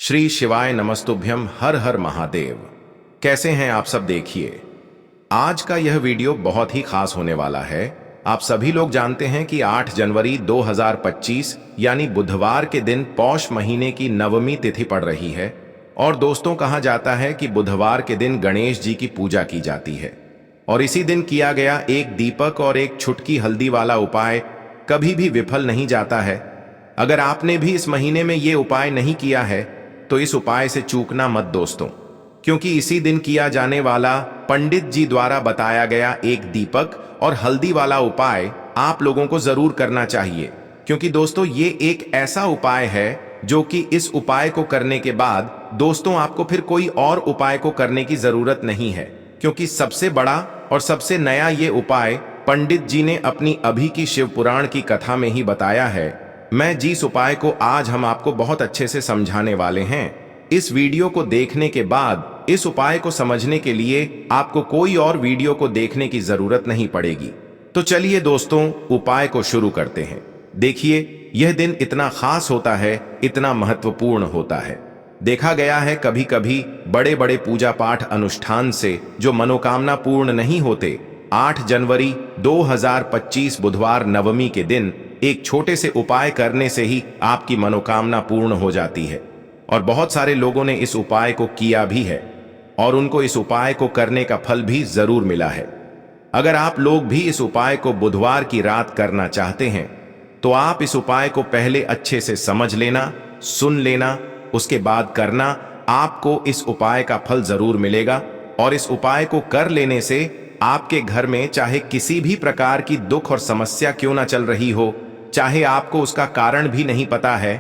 श्री शिवाय नमस्तुभ्यम। हर हर महादेव। कैसे हैं आप सब? देखिए, आज का यह वीडियो बहुत ही खास होने वाला है। आप सभी लोग जानते हैं कि 8 जनवरी 2025 यानी बुधवार के दिन पौष महीने की नवमी तिथि पड़ रही है। और दोस्तों, कहा जाता है कि बुधवार के दिन गणेश जी की पूजा की जाती है और इसी दिन किया गया एक दीपक और एक छुटकी हल्दी वाला उपाय कभी भी विफल नहीं जाता है। अगर आपने भी इस महीने में ये उपाय नहीं किया है तो इस उपाय से चूकना मत दोस्तों, क्योंकि इसी दिन किया जाने वाला पंडित जी द्वारा बताया गया एक दीपक और हल्दी वाला उपाय आप लोगों को जरूर करना चाहिए। क्योंकि दोस्तों, ये एक ऐसा उपाय है जो कि इस उपाय को करने के बाद दोस्तों आपको फिर कोई और उपाय को करने की जरूरत नहीं है, क्योंकि सबसे बड़ा और सबसे नया ये उपाय पंडित जी ने अपनी अभी की शिव पुराण की कथा में ही बताया है। मैं जिस उपाय को आज हम आपको बहुत अच्छे से समझाने वाले हैं, इस वीडियो को देखने के बाद इस उपाय को समझने के लिए आपको कोई और वीडियो को देखने की जरूरत नहीं पड़ेगी। तो चलिए दोस्तों, उपाय को शुरू करते हैं। देखिए, यह दिन इतना खास होता है, इतना महत्वपूर्ण होता है। देखा गया है कभी कभी बड़े बड़े पूजा पाठ अनुष्ठान से जो मनोकामना पूर्ण नहीं होते, 8 जनवरी 2025 बुधवार नवमी के दिन एक छोटे से उपाय करने से ही आपकी मनोकामना पूर्ण हो जाती है। और बहुत सारे लोगों ने इस उपाय को किया भी है और उनको इस उपाय को करने का फल भी जरूर मिला है। अगर आप लोग भी इस उपाय को बुधवार की रात करना चाहते हैं तो आप इस उपाय को पहले अच्छे से समझ लेना, सुन लेना, उसके बाद करना। आपको इस उपाय का फल जरूर मिलेगा और इस उपाय को कर लेने से आपके घर में चाहे किसी भी प्रकार की दुख और समस्या क्यों ना चल रही हो, चाहे आपको उसका कारण भी नहीं पता है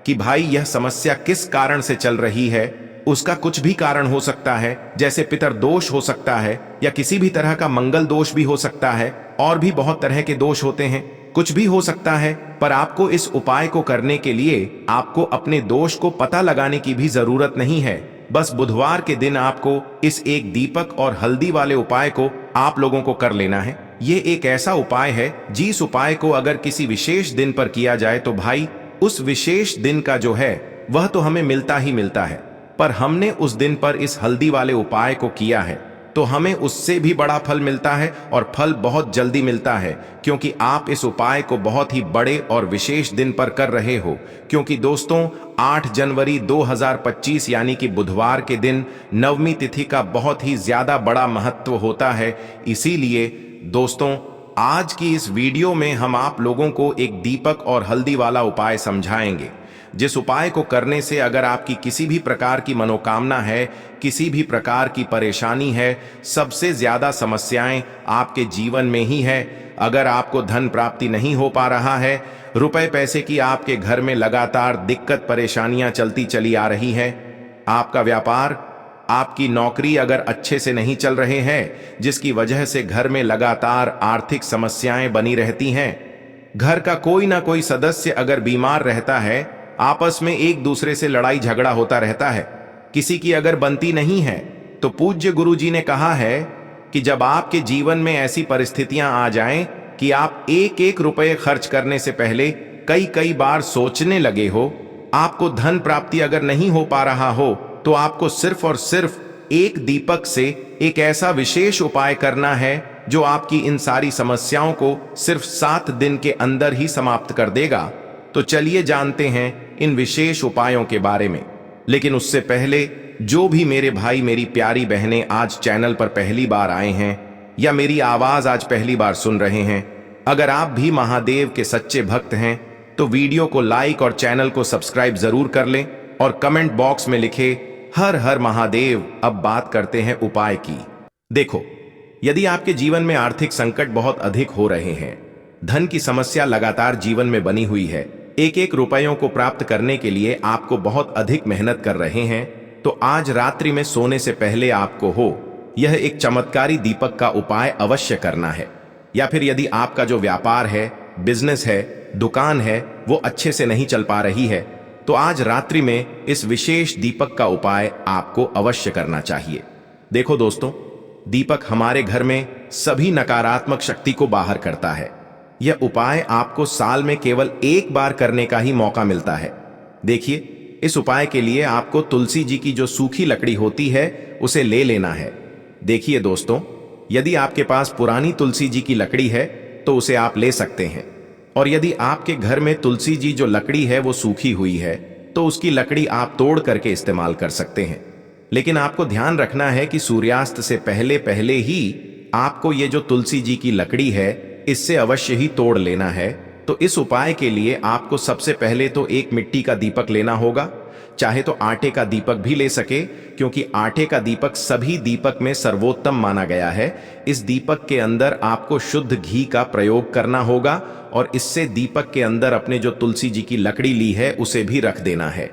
कि भाई यह समस्या किस कारण से चल रही है, उसका कुछ भी कारण हो सकता है, जैसे पितर दोष हो सकता है या किसी भी तरह का मंगल दोष भी हो सकता है, और भी बहुत तरह के दोष होते हैं, कुछ भी हो सकता है। पर आपको इस उपाय को करने के लिए आपको अपने दोष को पता लगाने की भी जरूरत नहीं है। बस बुधवार के दिन आपको इस एक दीपक और हल्दी वाले उपाय को आप लोगों को कर लेना है। ये एक ऐसा उपाय है जिस उपाय को अगर किसी विशेष दिन पर किया जाए तो भाई उस विशेष दिन का जो है वह तो हमें मिलता ही मिलता है। पर हमने उस दिन पर इस हल्दी वाले उपाय को किया है तो हमें उससे भी बड़ा फल मिलता है और फल बहुत जल्दी मिलता है, क्योंकि आप इस उपाय को बहुत ही बड़े और विशेष दिन पर कर रहे हो। क्योंकि दोस्तों, 8 जनवरी 2025 यानी कि बुधवार के दिन नवमी तिथि का बहुत ही ज्यादा बड़ा महत्व होता है। इसीलिए दोस्तों, आज की इस वीडियो में हम आप लोगों को एक दीपक और हल्दी वाला उपाय समझाएंगे, जिस उपाय को करने से अगर आपकी किसी भी प्रकार की मनोकामना है, किसी भी प्रकार की परेशानी है, सबसे ज्यादा समस्याएं आपके जीवन में ही है। अगर आपको धन प्राप्ति नहीं हो पा रहा है, रुपए पैसे की आपके घर में लगातार दिक्कत परेशानियां चलती चली आ रही है, आपका व्यापार, आपकी नौकरी अगर अच्छे से नहीं चल रहे हैं, जिसकी वजह से घर में लगातार आर्थिक समस्याएं बनी रहती हैं, घर का कोई ना कोई सदस्य अगर बीमार रहता है, आपस में एक दूसरे से लड़ाई झगड़ा होता रहता है, किसी की अगर बनती नहीं है, तो पूज्य गुरु जी ने कहा है कि जब आपके जीवन में ऐसी परिस्थितियां आ जाएं कि आप एक एक रुपये खर्च करने से पहले कई कई बार सोचने लगे हो, आपको धन प्राप्ति अगर नहीं हो पा रहा हो, तो आपको सिर्फ और सिर्फ एक दीपक से एक ऐसा विशेष उपाय करना है जो आपकी इन सारी समस्याओं को सिर्फ 7 दिन के अंदर ही समाप्त कर देगा। तो चलिए जानते हैं इन विशेष उपायों के बारे में। लेकिन उससे पहले जो भी मेरे भाई मेरी प्यारी बहनें आज चैनल पर पहली बार आए हैं या मेरी आवाज आज पहली बार सुन रहे हैं, अगर आप भी महादेव के सच्चे भक्त हैं तो वीडियो को लाइक और चैनल को सब्सक्राइब जरूर कर लें और कमेंट बॉक्स में लिखे हर हर महादेव। अब बात करते हैं उपाय की। देखो, यदि आपके जीवन में आर्थिक संकट बहुत अधिक हो रहे हैं, धन की समस्या लगातार जीवन में बनी हुई है, एक एक रुपयों को प्राप्त करने के लिए आपको बहुत अधिक मेहनत कर रहे हैं, तो आज रात्रि में सोने से पहले आपको हो यह एक चमत्कारी दीपक का उपाय अवश्य करना है। या फिर यदि आपका जो व्यापार है, बिजनेस है, दुकान है, वो अच्छे से नहीं चल पा रही है, तो आज रात्रि में इस विशेष दीपक का उपाय आपको अवश्य करना चाहिए। देखो दोस्तों, दीपक हमारे घर में सभी नकारात्मक शक्ति को बाहर करता है। यह उपाय आपको साल में केवल एक बार करने का ही मौका मिलता है। देखिए, इस उपाय के लिए आपको तुलसी जी की जो सूखी लकड़ी होती है उसे ले लेना है। देखिए दोस्तों, यदि आपके पास पुरानी तुलसी जी की लकड़ी है तो उसे आप ले सकते हैं, और यदि आपके घर में तुलसी जी जो लकड़ी है वो सूखी हुई है तो उसकी लकड़ी आप तोड़ करके इस्तेमाल कर सकते हैं। लेकिन आपको ध्यान रखना है कि सूर्यास्त से पहले पहले ही आपको ये जो तुलसी जी की लकड़ी है इससे अवश्य ही तोड़ लेना है। तो इस उपाय के लिए आपको सबसे पहले तो एक मिट्टी का दीपक लेना होगा, चाहे तो आटे का दीपक भी ले सके, क्योंकि आटे का दीपक सभी दीपक में सर्वोत्तम माना गया है। इस दीपक के अंदर आपको शुद्ध घी का प्रयोग करना होगा और इससे दीपक के अंदर अपने जो तुलसी जी की लकड़ी ली है उसे भी रख देना है।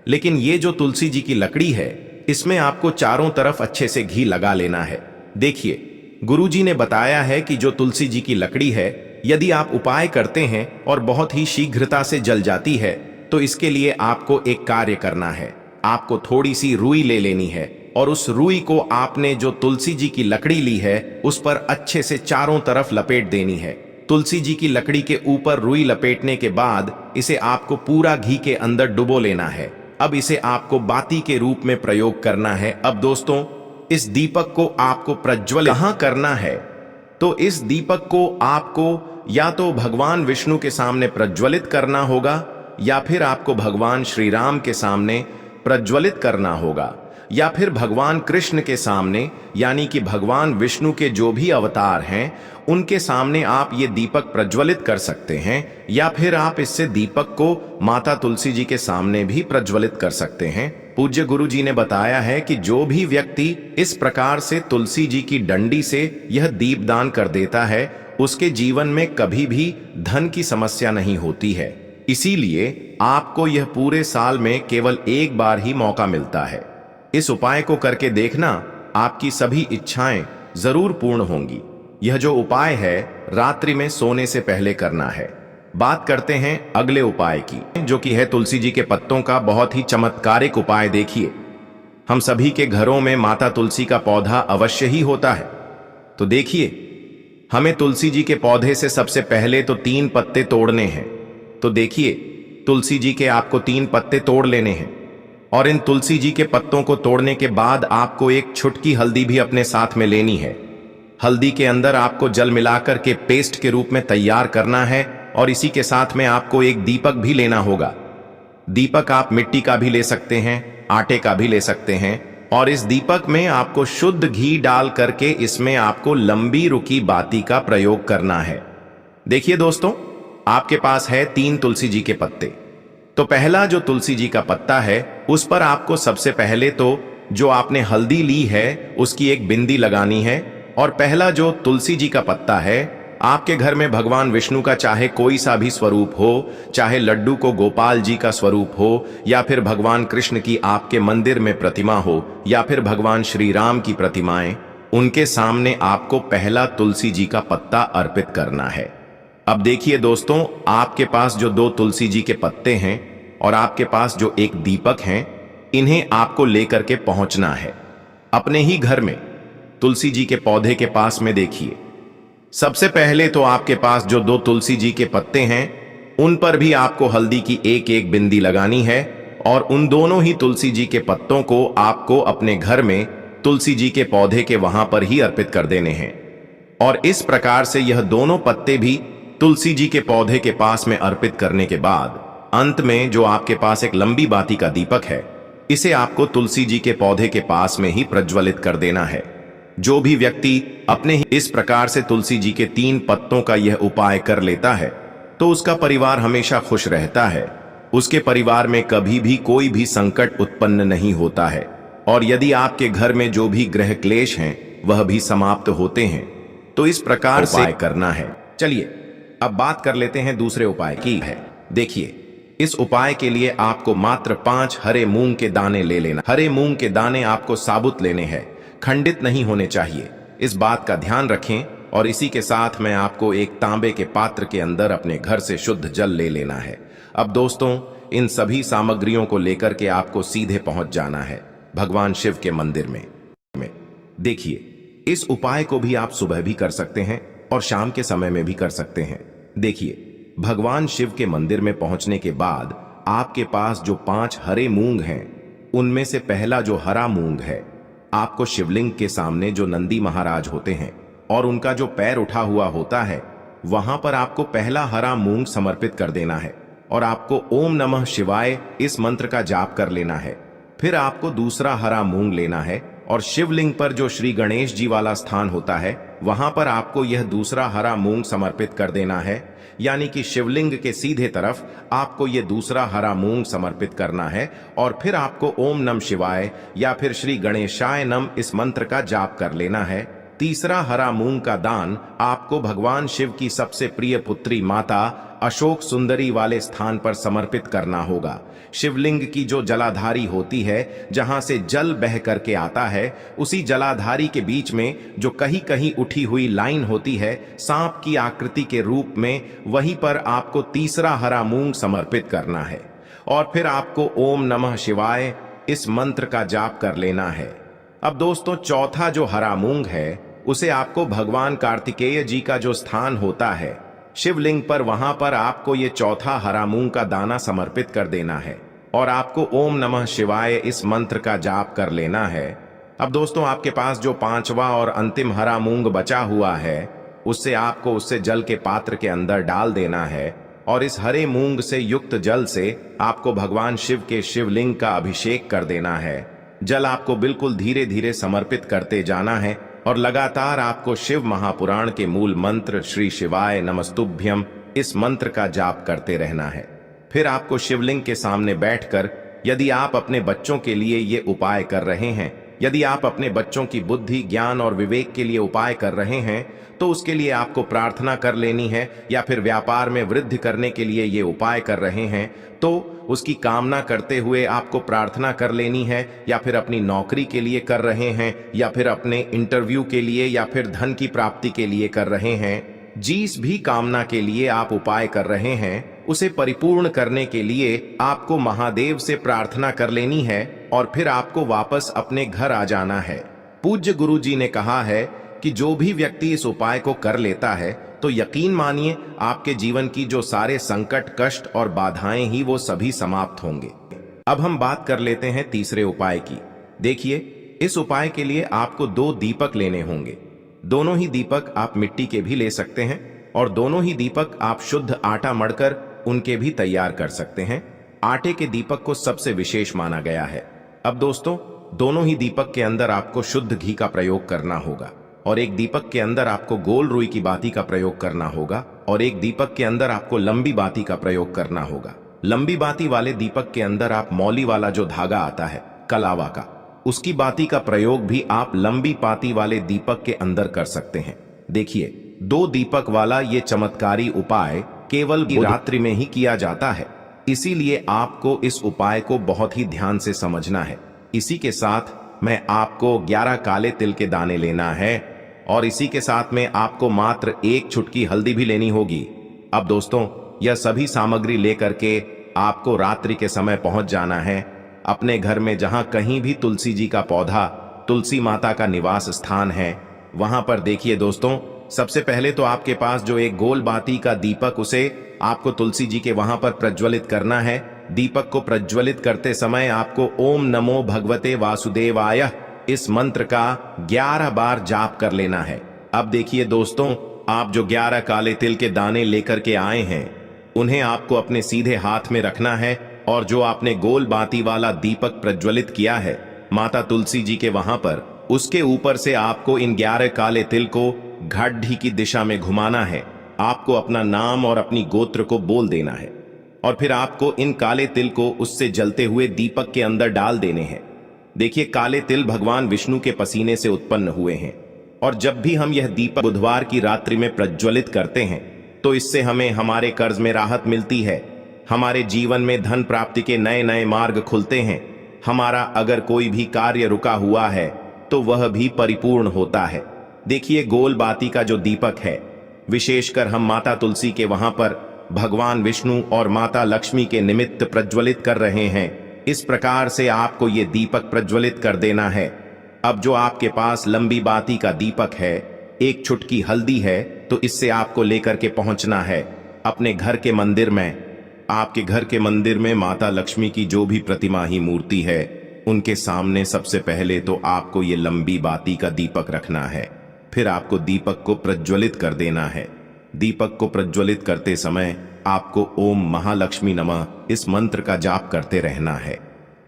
लेकिन ये जो तुलसी जी की लकड़ी है इसमें आपको चारों तरफ अच्छे से घी लगा लेना है। देखिए, गुरुजी ने बताया है कि जो तुलसी जी की लकड़ी है यदि आप उपाय करते हैं और बहुत ही शीघ्रता से जल जाती है तो इसके लिए आपको एक कार्य करना है। आपको थोड़ी सी रुई ले लेनी है और उस रुई को आपने जो तुलसी जी की लकड़ी ली है उस पर अच्छे से चारों तरफ लपेट देनी है। तुलसी जी की लकड़ी के ऊपर रुई लपेटने के बाद इसे आपको पूरा घी के अंदर डुबो लेना है। अब इसे आपको बाती के रूप में प्रयोग करना है। अब दोस्तों, इस दीपक को आपको प्रज्वलित कहाँ करना है? तो इस दीपक को आपको या तो भगवान विष्णु के सामने प्रज्वलित करना होगा, या फिर आपको भगवान श्री राम के सामने प्रज्वलित करना होगा, या फिर भगवान कृष्ण के सामने, यानी कि भगवान विष्णु के जो भी अवतार हैं उनके सामने आप ये दीपक प्रज्वलित कर सकते हैं, या फिर आप इससे दीपक को माता तुलसी जी के सामने भी प्रज्वलित कर सकते हैं। पूज्य गुरु जी ने बताया है कि जो भी व्यक्ति इस प्रकार से तुलसी जी की डंडी से यह दीपदान कर देता है उसके जीवन में कभी भी धन की समस्या नहीं होती है। इसीलिए आपको यह पूरे साल में केवल एक बार ही मौका मिलता है। इस उपाय को करके देखना, आपकी सभी इच्छाएं जरूर पूर्ण होंगी। यह जो उपाय है रात्रि में सोने से पहले करना है। बात करते हैं अगले उपाय की, जो कि है तुलसी जी के पत्तों का बहुत ही चमत्कारिक उपाय। देखिए, हम सभी के घरों में माता तुलसी का पौधा अवश्य ही होता है। तो देखिए, हमें तुलसी जी के पौधे से सबसे पहले तो 3 पत्ते तोड़ने हैं। तो देखिए, तुलसी जी के आपको 3 पत्ते तोड़ लेने हैं, और इन तुलसी जी के पत्तों को तोड़ने के बाद आपको एक छुटकी हल्दी भी अपने साथ में लेनी है। हल्दी के अंदर आपको जल मिलाकर के पेस्ट के रूप में तैयार करना है, और इसी के साथ में आपको एक दीपक भी लेना होगा। दीपक आप मिट्टी का भी ले सकते हैं, आटे का भी ले सकते हैं, और इस दीपक में आपको शुद्ध घी डाल करके इसमें आपको लंबी रुकी बाती का प्रयोग करना है। देखिए दोस्तों, आपके पास है 3 तुलसी जी के पत्ते। तो पहला जो तुलसी जी का पत्ता है उस पर आपको सबसे पहले तो जो आपने हल्दी ली है उसकी एक बिंदी लगानी है, और पहला जो तुलसी जी का पत्ता है, आपके घर में भगवान विष्णु का चाहे कोई सा भी स्वरूप हो, चाहे लड्डू को गोपाल जी का स्वरूप हो, या फिर भगवान कृष्ण की आपके मंदिर में प्रतिमा हो, या फिर भगवान श्री राम की प्रतिमाएं, उनके सामने आपको पहला तुलसी जी का पत्ता अर्पित करना है। अब देखिए दोस्तों, आपके पास जो 2 तुलसी जी के पत्ते हैं और आपके पास जो एक दीपक हैं, इन्हें आपको लेकर के पहुंचना है अपने ही घर में तुलसी जी के पौधे के पास में। देखिए, सबसे पहले तो आपके पास जो 2 तुलसी जी के पत्ते हैं उन पर भी आपको हल्दी की एक एक बिंदी लगानी है, और उन दोनों ही तुलसी जी के पत्तों को आपको अपने घर में तुलसी जी के पौधे के वहां पर ही अर्पित कर देने हैं। और इस प्रकार से यह दोनों पत्ते भी तुलसी जी के पौधे के पास में अर्पित करने के बाद अंत में जो आपके पास एक लंबी बाती का दीपक है, इसे आपको तुलसी जी के पौधे के पास में ही प्रज्वलित कर देना है। जो भी व्यक्ति अपने ही इस प्रकार से तुलसी जी के 3 पत्तों का यह उपाय कर लेता है तो उसका परिवार हमेशा खुश रहता है। उसके परिवार में कभी भी कोई भी संकट उत्पन्न नहीं होता है, और यदि आपके घर में जो भी ग्रह क्लेश हैं वह भी समाप्त होते हैं। तो इस प्रकार से करना है। चलिए अब बात कर लेते हैं दूसरे उपाय की है। देखिए, इस उपाय के लिए आपको मात्र 5 हरे मूंग के दाने ले लेना। हरे मूंग के दाने आपको साबुत लेने हैं, खंडित नहीं होने चाहिए। इस बात का ध्यान रखें। और इसी के साथ में आपको एक तांबे के पात्र के अंदर अपने घर से शुद्ध जल ले लेना है। अब दोस्तों, इन सभी सामग्रियों को लेकर के आपको सीधे पहुंच जाना है भगवान शिव के मंदिर में। देखिए, इस उपाय को भी आप सुबह भी कर सकते हैं और शाम के समय में भी कर सकते हैं। देखिए, भगवान शिव के मंदिर में पहुंचने के बाद आपके पास जो 5 हरे मूंग हैं, उनमें से पहला जो हरा मूंग है, आपको शिवलिंग के सामने जो नंदी महाराज होते हैं और उनका जो पैर उठा हुआ होता है, वहां पर आपको पहला हरा मूंग समर्पित कर देना है और आपको ओम नमः शिवाय इस मंत्र का जाप कर लेना है। फिर आपको दूसरा हरा मूंग लेना है और शिवलिंग पर जो श्री गणेश जी वाला स्थान होता है, वहां पर आपको यह दूसरा हरा मूंग समर्पित कर देना है। यानी कि शिवलिंग के सीधे तरफ आपको यह दूसरा हरा मूंग समर्पित करना है और फिर आपको ओम नमः शिवाय या फिर श्री गणेशाय नम इस मंत्र का जाप कर लेना है। तीसरा हरा मूंग का दान आपको भगवान शिव की सबसे प्रिय पुत्री माता अशोक सुंदरी वाले स्थान पर समर्पित करना होगा। शिवलिंग की जो जलाधारी होती है, जहां से जल बह करके आता है, उसी जलाधारी के बीच में जो कहीं कहीं उठी हुई लाइन होती है सांप की आकृति के रूप में, वहीं पर आपको तीसरा हरा मूंग समर्पित करना है और फिर आपको ओम नमः शिवाय इस मंत्र का जाप कर लेना है। अब दोस्तों, चौथा जो हरा मूंग है उसे आपको भगवान कार्तिकेय जी का जो स्थान होता है शिवलिंग पर, वहां पर आपको ये चौथा हरा मूंग का दाना समर्पित कर देना है और आपको ओम नमः शिवाय इस मंत्र का जाप कर लेना है। अब दोस्तों, आपके पास जो 5वां और अंतिम हरा मूंग बचा हुआ है, उससे जल के पात्र के अंदर डाल देना है और इस हरे मूंग से युक्त जल से आपको भगवान शिव के शिवलिंग का अभिषेक कर देना है। जल आपको बिल्कुल धीरे धीरे समर्पित करते जाना है और लगातार आपको शिव महापुराण के मूल मंत्र श्री शिवाय नमस्तुभ्यम इस मंत्र का जाप करते रहना है। फिर आपको शिवलिंग के सामने बैठकर, यदि आप अपने बच्चों के लिए ये उपाय कर रहे हैं, यदि आप अपने बच्चों की बुद्धि, ज्ञान और विवेक के लिए उपाय कर रहे हैं, तो उसके लिए आपको प्रार्थना कर लेनी है, या फिर व्यापार में वृद्धि करने के लिए ये उपाय कर रहे हैं तो उसकी कामना करते हुए आपको प्रार्थना कर लेनी है, या फिर अपनी नौकरी के लिए कर रहे हैं, या फिर अपने इंटरव्यू के लिए, या फिर धन की प्राप्ति के लिए कर रहे हैं। जिस भी कामना के लिए आप उपाय कर रहे हैं, उसे परिपूर्ण करने के लिए आपको महादेव से प्रार्थना कर लेनी है और फिर आपको वापस अपने घर आ जाना है। पूज्य गुरु जी ने कहा है कि जो भी व्यक्ति इस उपाय को कर लेता है, तो यकीन मानिए आपके जीवन की जो सारे संकट, कष्ट और बाधाएं ही वो सभी समाप्त होंगे। अब हम बात कर लेते हैं तीसरे उपाय की। देखिए, इस उपाय के लिए आपको 2 दीपक लेने होंगे। दोनों ही दीपक आप मिट्टी के भी ले सकते हैं और दोनों ही दीपक आप शुद्ध आटा मढ़कर उनके भी तैयार कर सकते हैं। आटे के दीपक को सबसे विशेष माना गया है। अब दोस्तों, दोनों ही दीपक के अंदर आपको शुद्ध घी का प्रयोग करना होगा और एक दीपक के अंदर आपको गोल रुई की बाती का प्रयोग करना होगा और एक दीपक के अंदर आपको लंबी बाती का प्रयोग करना होगा। लंबी बाती वाले दीपक के अंदर आप मौली वाला जो धागा आता है कलावा का, उसकी बाती का प्रयोग भी आप लंबी बाती वाले दीपक के अंदर कर सकते हैं। देखिए, 2 दीपक वाला ये चमत्कारी उपाय केवल रात्रि में ही किया जाता है, इसीलिए आपको इस उपाय को बहुत ही ध्यान से समझना है। इसी के साथ मैं आपको 11 काले तिल के दाने लेना है और इसी के साथ में आपको मात्र 1 चुटकी हल्दी भी लेनी होगी। अब दोस्तों, यह सभी सामग्री लेकर के आपको रात्रि के समय पहुंच जाना है अपने घर में, जहां कहीं भी तुलसी जी का पौधा, तुलसी माता का निवास स्थान है, वहां पर। देखिए दोस्तों, सबसे पहले तो आपके पास जो एक गोल बाती का दीपक, उसे आपको तुलसी जी के वहां पर प्रज्वलित करना है। दीपक को प्रज्वलित करते समय आपको ओम नमो भगवते वासुदेवाय इस मंत्र का 11 बार जाप कर लेना है। अब देखिए दोस्तों, आप जो 11 काले तिल के दाने लेकर के आए हैं, उन्हें आपको अपने सीधे हाथ में रखना है और जो आपने गोल बाती वाला दीपक प्रज्वलित किया है माता तुलसी जी के वहां पर, उसके ऊपर से आपको इन 11 काले तिल को घाटी की दिशा में घुमाना है। आपको अपना नाम और अपनी गोत्र को बोल देना है और फिर आपको इन काले तिल को उससे जलते हुए दीपक के अंदर डाल देने हैं। देखिए, काले तिल भगवान विष्णु के पसीने से उत्पन्न हुए हैं और जब भी हम यह दीपक बुधवार की रात्रि में प्रज्वलित करते हैं, तो इससे हमें हमारे कर्ज में राहत मिलती है, हमारे जीवन में धन प्राप्ति के नए नए मार्ग खुलते हैं, हमारा अगर कोई भी कार्य रुका हुआ है तो वह भी परिपूर्ण होता है। देखिए, गोल बाती का जो दीपक है, विशेषकर हम माता तुलसी के वहां पर भगवान विष्णु और माता लक्ष्मी के निमित्त प्रज्वलित कर रहे हैं। इस प्रकार से आपको ये दीपक प्रज्वलित कर देना है। अब जो आपके पास लंबी बाती का दीपक है, 1 चुटकी हल्दी है, तो इससे आपको लेकर के पहुंचना है अपने घर के मंदिर में। आपके घर के मंदिर में माता लक्ष्मी की जो भी प्रतिमा ही मूर्ति है, उनके सामने सबसे पहले तो आपको ये लंबी बाती का दीपक रखना है। फिर आपको दीपक को प्रज्वलित कर देना है। दीपक को प्रज्वलित करते समय आपको ओम महालक्ष्मी नमः इस मंत्र का जाप करते रहना है।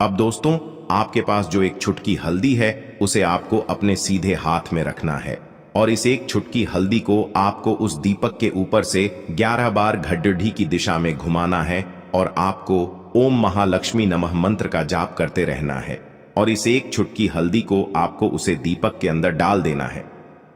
अब दोस्तों, आपके पास जो एक चुटकी हल्दी है, उसे आपको अपने सीधे हाथ में रखना है और इस एक चुटकी हल्दी को आपको उस दीपक के ऊपर से 11 बार घड्डी की दिशा में घुमाना है और आपको ओम महालक्ष्मी नमः मंत्र का जाप करते रहना है और इस एक चुटकी हल्दी को आपको उसे दीपक के अंदर डाल देना है।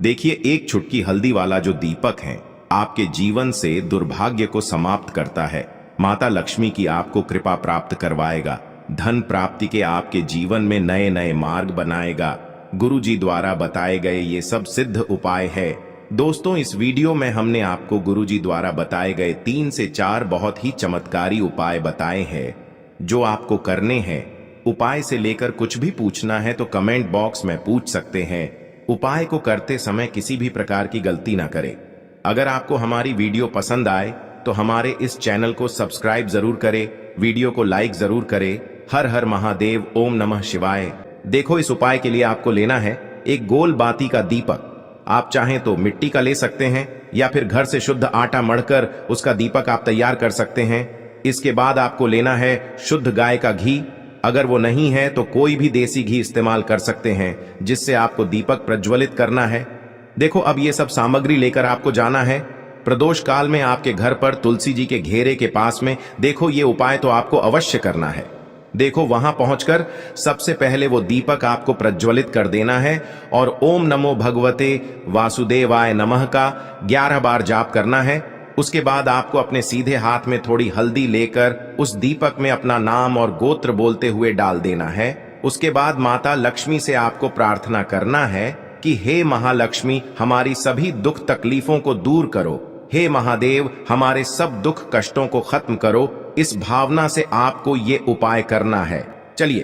देखिए, एक चुटकी हल्दी वाला जो दीपक है आपके जीवन से दुर्भाग्य को समाप्त करता है, माता लक्ष्मी की आपको कृपा प्राप्त करवाएगा, धन प्राप्ति के आपके जीवन में नए नए मार्ग बनाएगा। गुरुजी द्वारा बताए गए ये सब सिद्ध उपाय है। दोस्तों, इस वीडियो में हमने आपको गुरुजी द्वारा बताए गए 3 से 4 बहुत ही चमत्कारी उपाय बताए हैं जो आपको करने हैं। उपाय से लेकर कुछ भी पूछना है तो कमेंट बॉक्स में पूछ सकते हैं। उपाय को करते समय किसी भी प्रकार की गलती ना करें। अगर आपको हमारी वीडियो पसंद आए तो हमारे इस चैनल को सब्सक्राइब जरूर करें, वीडियो को लाइक जरूर करें। हर हर महादेव, ओम नमः शिवाय। देखो, इस उपाय के लिए आपको लेना है एक गोल बाती का दीपक। आप चाहें तो मिट्टी का ले सकते हैं या फिर घर से शुद्ध आटा मढ़कर उसका दीपक आप तैयार कर सकते हैं। इसके बाद आपको लेना है शुद्ध गाय का घी। अगर वो नहीं है तो कोई भी देसी घी इस्तेमाल कर सकते हैं, जिससे आपको दीपक प्रज्वलित करना है। देखो, अब ये सब सामग्री लेकर आपको जाना है प्रदोष काल में आपके घर पर तुलसी जी के घेरे के पास में। देखो, ये उपाय तो आपको अवश्य करना है। देखो, वहां पहुंचकर सबसे पहले वो दीपक आपको प्रज्वलित कर देना है और ओम नमो भगवते वासुदेवाय नमः का 11 बार जाप करना है। उसके बाद आपको अपने सीधे हाथ में थोड़ी हल्दी लेकर उस दीपक में अपना नाम और गोत्र बोलते हुए डाल देना है। उसके बाद माता लक्ष्मी से आपको प्रार्थना करना है कि हे महालक्ष्मी, हमारी सभी दुख तकलीफों को दूर करो। हे महादेव, हमारे सब दुख कष्टों को खत्म करो। इस भावना से आपको ये उपाय करना है। चलिए